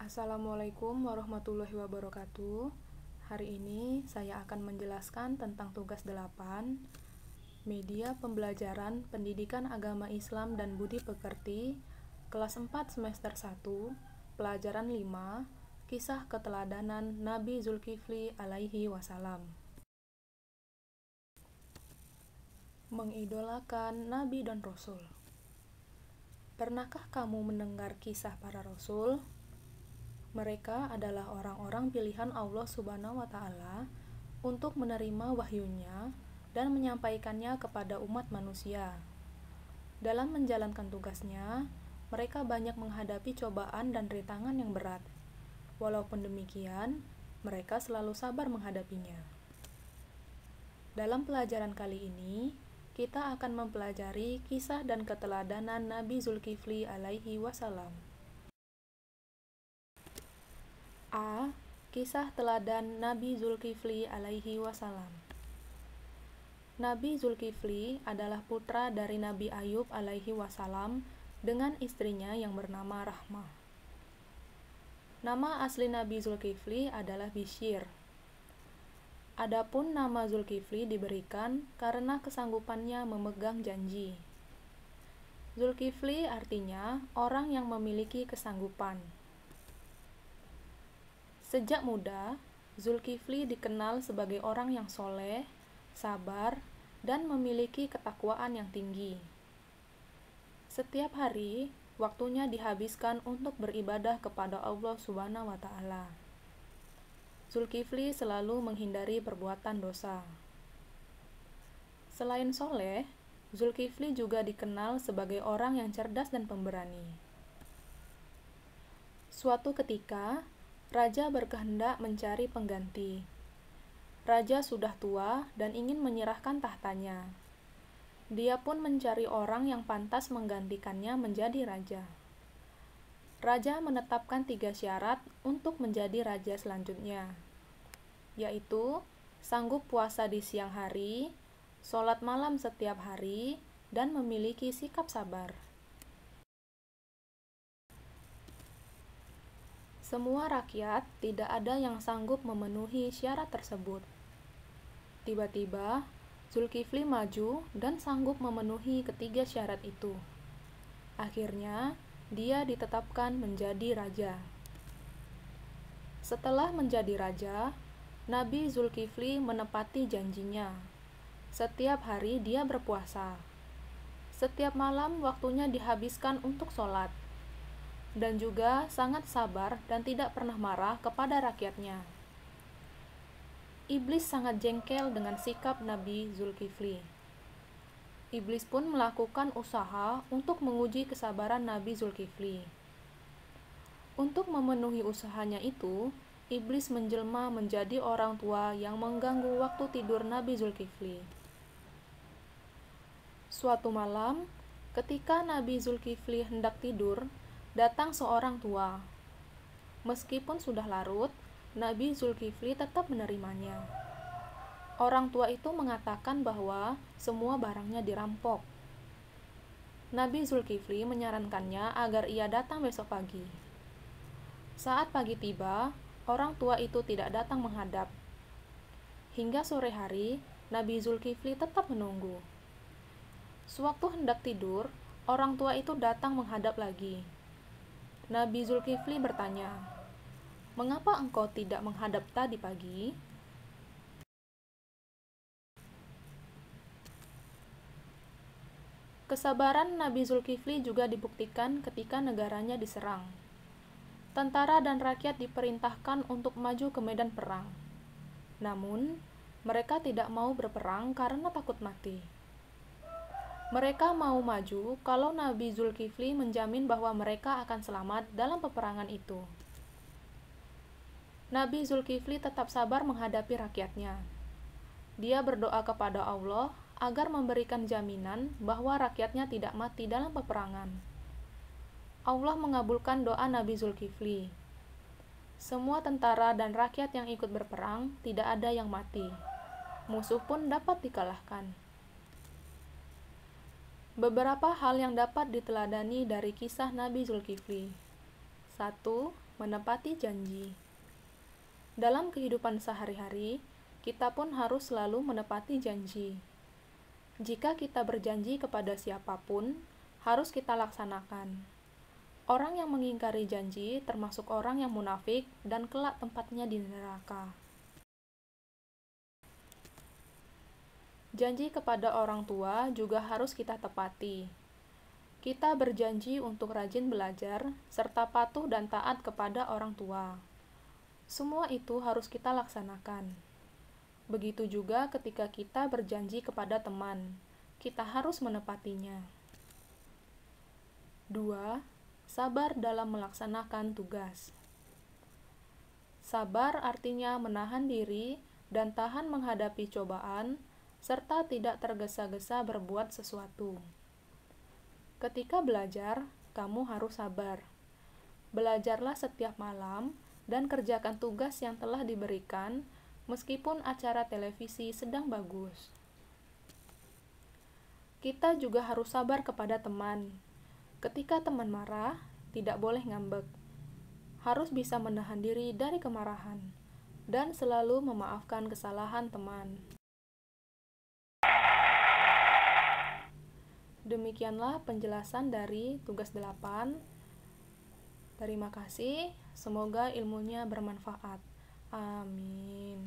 Assalamualaikum warahmatullahi wabarakatuh. Hari ini saya akan menjelaskan tentang tugas 8, Media Pembelajaran Pendidikan Agama Islam dan Budi Pekerti, kelas 4 semester 1, pelajaran 5, Kisah Keteladanan Nabi Zulkifli alaihi wasallam. Mengidolakan Nabi dan Rasul. Pernahkah kamu mendengar kisah para Rasul? Mereka adalah orang-orang pilihan Allah Subhanahu wa Ta'ala untuk menerima wahyunya dan menyampaikannya kepada umat manusia. Dalam menjalankan tugasnya, mereka banyak menghadapi cobaan dan rintangan yang berat. Walaupun demikian, mereka selalu sabar menghadapinya. Dalam pelajaran kali ini, kita akan mempelajari kisah dan keteladanan Nabi Zulkifli alaihi wasallam. A. Kisah teladan Nabi Zulkifli alaihi wasallam. Nabi Zulkifli adalah putra dari Nabi Ayub alaihi wasallam dengan istrinya yang bernama Rahmah. Nama asli Nabi Zulkifli adalah Bishyr. Adapun nama Zulkifli diberikan karena kesanggupannya memegang janji. Zulkifli artinya orang yang memiliki kesanggupan. Sejak muda, Zulkifli dikenal sebagai orang yang soleh, sabar, dan memiliki ketakwaan yang tinggi. Setiap hari, waktunya dihabiskan untuk beribadah kepada Allah Subhanahu wa Ta'ala. Zulkifli selalu menghindari perbuatan dosa. Selain soleh, Zulkifli juga dikenal sebagai orang yang cerdas dan pemberani. Suatu ketika, Raja berkehendak mencari pengganti. Raja sudah tua dan ingin menyerahkan tahtanya. Dia pun mencari orang yang pantas menggantikannya menjadi raja. Raja menetapkan 3 syarat untuk menjadi raja selanjutnya, yaitu sanggup puasa di siang hari, sholat malam setiap hari, dan memiliki sikap sabar. Semua rakyat tidak ada yang sanggup memenuhi syarat tersebut. Tiba-tiba, Zulkifli maju dan sanggup memenuhi ketiga syarat itu. Akhirnya, dia ditetapkan menjadi raja. Setelah menjadi raja, Nabi Zulkifli menepati janjinya. Setiap hari dia berpuasa. Setiap malam waktunya dihabiskan untuk sholat. Dan juga sangat sabar dan tidak pernah marah kepada rakyatnya. Iblis sangat jengkel dengan sikap Nabi Zulkifli. Iblis pun melakukan usaha untuk menguji kesabaran Nabi Zulkifli. Untuk memenuhi usahanya itu, iblis menjelma menjadi orang tua yang mengganggu waktu tidur Nabi Zulkifli. Suatu malam, ketika Nabi Zulkifli hendak tidur, datang seorang tua. Meskipun sudah larut, Nabi Zulkifli tetap menerimanya. Orang tua itu mengatakan bahwa semua barangnya dirampok. Nabi Zulkifli menyarankannya agar ia datang besok pagi. Saat pagi tiba, orang tua itu tidak datang menghadap. Hingga sore hari, Nabi Zulkifli tetap menunggu. Sewaktu hendak tidur, orang tua itu datang menghadap lagi. Nabi Zulkifli bertanya, "Mengapa engkau tidak menghadap tadi pagi?" Kesabaran Nabi Zulkifli juga dibuktikan ketika negaranya diserang. Tentara dan rakyat diperintahkan untuk maju ke medan perang. Namun, mereka tidak mau berperang karena takut mati. Mereka mau maju kalau Nabi Zulkifli menjamin bahwa mereka akan selamat dalam peperangan itu. Nabi Zulkifli tetap sabar menghadapi rakyatnya. Dia berdoa kepada Allah agar memberikan jaminan bahwa rakyatnya tidak mati dalam peperangan. Allah mengabulkan doa Nabi Zulkifli. Semua tentara dan rakyat yang ikut berperang tidak ada yang mati. Musuh pun dapat dikalahkan. Beberapa hal yang dapat diteladani dari kisah Nabi Zulkifli. 1. Menepati janji. Dalam kehidupan sehari-hari, kita pun harus selalu menepati janji. Jika kita berjanji kepada siapapun, harus kita laksanakan. Orang yang mengingkari janji termasuk orang yang munafik dan kelak tempatnya di neraka. Janji kepada orang tua juga harus kita tepati. Kita berjanji untuk rajin belajar, serta patuh dan taat kepada orang tua. Semua itu harus kita laksanakan. Begitu juga ketika kita berjanji kepada teman, kita harus menepatinya. 2. Sabar dalam melaksanakan tugas. Sabar artinya menahan diri dan tahan menghadapi cobaan, serta tidak tergesa-gesa berbuat sesuatu. Ketika belajar, kamu harus sabar. Belajarlah setiap malam dan kerjakan tugas yang telah diberikan, meskipun acara televisi sedang bagus. Kita juga harus sabar kepada teman. Ketika teman marah, tidak boleh ngambek. Harus bisa menahan diri dari kemarahan, dan selalu memaafkan kesalahan teman. Demikianlah penjelasan dari tugas 8. Terima kasih, semoga ilmunya bermanfaat. Amin.